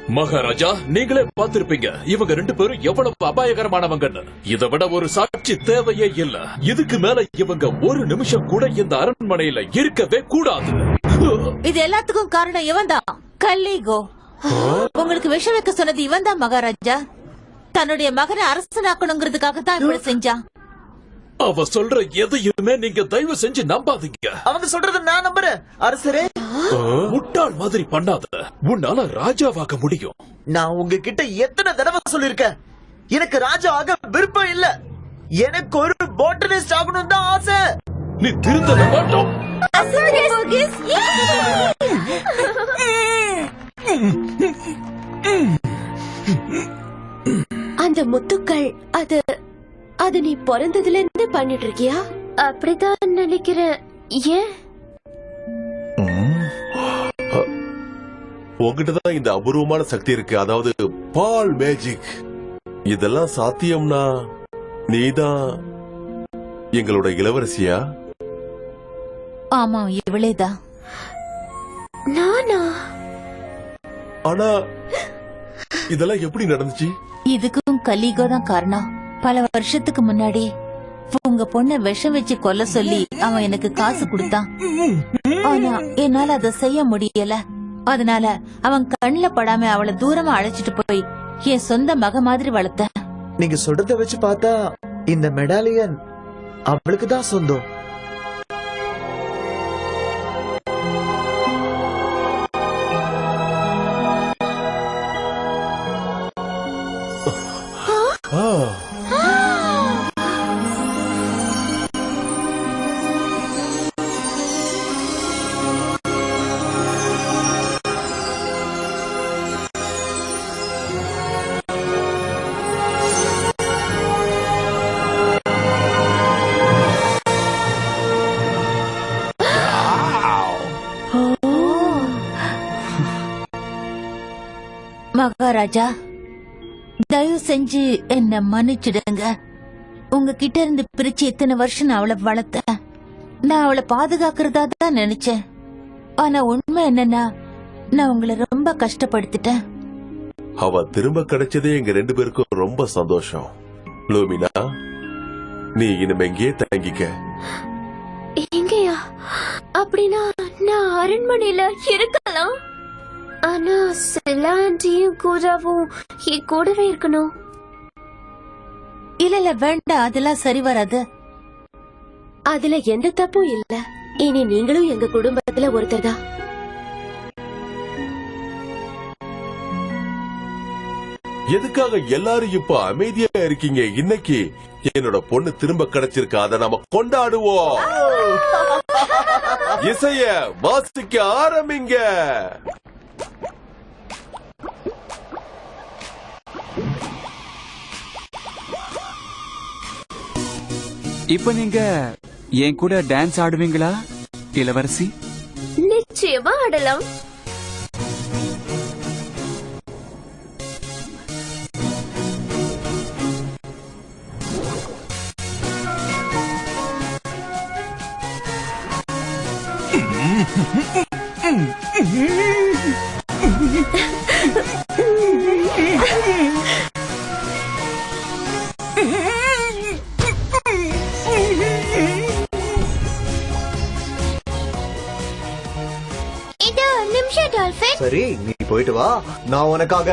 மகாராஜா, நீங்களே பார்த்திருப்பீங்க இவங்க 2 பேரும் எவ்வளவு அபாயகரமானவங்கன்னு. இதை விட ஒரு சாட்சி தேவையே இல்ல. இதுக்கு மேல இவங்க ஒரு நிமிஷம் கூட இந்த அரண்மனையில இருக்கவே கூடாது. இது எல்லாத்துக்கும் காரணம் இவன் தான், கல்லிகோ. உங்களுக்கு விஷம் வைக்க சொன்னது இவன் தான் மகாராஜா. தன்னுடைய மகனை அரசனாக்கணுங்கிறதுக்காக தான் இப்படி செஞ்சான். அவ சொல்ற எதையுமே நீங்க தயவு செஞ்சு நம்பாதீங்க. அவங்க சொல்றது நான் நம்புறேன் அரசரே. முட்டாள் மாதிரி பண்ணாத. உன்னால ராஜாவாக முடியும். நான் உங்ககிட்ட எத்தனை தடவை சொல்லிருக்கேன், எனக்கு ராஜா ஆக விருப்பம் இல்ல. எனக்கு ஒரு பாட்டனிஸ்ட் ஆகணும் தான் ஆசை. நீ திருந்த மாட்டோம். அந்த முத்துக்கள் அது நீ பிறந்ததுல இருந்து பண்ணிட்டு இருக்கியா? அப்படிதான் நினைக்கிறேன். ஏன் உங்ககிட்டதான் இந்த அபூர்வமான சக்தி இருக்கு, அதாவது பால் மேஜிக். இதெல்லாம் சாத்தியம்னா நீதான் எங்களோட இளவரசியா? ஆமா, இவளேதான். நானா? ஆனா இதெல்லாம் எப்படி நடந்துச்சு? இதுக்கும் கலிகோ தான் காரணம். பல வருஷத்துக்கு முன்னாடி உங்க பொண்ண விஷம் வச்சு கொல்ல சொல்லி அவன் எனக்கு காசு கொடுத்தான். ஆனா என்னால அதை செய்ய முடியல. அதனால அவன் கண்ணுல படாம அவளை தூரமா அழைச்சிட்டு போய் என் சொந்த மக மாதிரி வளர்த்த. நீங்க சொல்றத வச்சு பார்த்தா இந்த மெடாலியன் அவளுக்கு தான் சொந்தம். மகாராஜா, தயவு செஞ்சு என்ன மன்னிச்சிடுங்க. உங்ககிட்ட இருந்து பிரிச்சு இத்தனை வருஷம் நான் அவளை வளர்த்தேன். நான் அவளை பாதுகாக்கிறதா தான் நினைச்சேன். ஆனா உண்மை என்னன்னா, நான் உங்களை ரொம்ப கஷ்டப்படுத்திட்டேன். அவ திரும்ப கிடைச்சதே எங்க 2 பேருக்கும் ரொம்ப சந்தோஷம். லூமினா, நீ இனிமே எங்கேயே தங்கிக்க. எங்கயா? அப்படின்னா நான் அரண்மனையில இருக்கலாம். ஆனா சிலாண்டியும் கூறாவும் என் கூடவே இருக்கணும். இல்ல வேண்டாம், அதெல்லாம் சரி வராது. அதுல எந்த தப்பும் இல்ல. இனி நீங்களும் எங்க குடும்பத்துல ஒருத்தர் தான். எதுக்காக எல்லாரும் இப்ப அமைதியா இருக்கீங்க? இன்னைக்கு என்னோட பொண்ணு திரும்ப கிடைச்சிருக்கா, அதை நாம கொண்டாடுவோம். இசைய வாசிக்க ஆரம்பிங்க. இப்ப நீங்க என் கூட டான்ஸ் ஆடுவீங்களா இளவரசி? நிச்சயமா ஆடலாம். சரி, நீ போயிட்டு வா, நான் உனக்காக.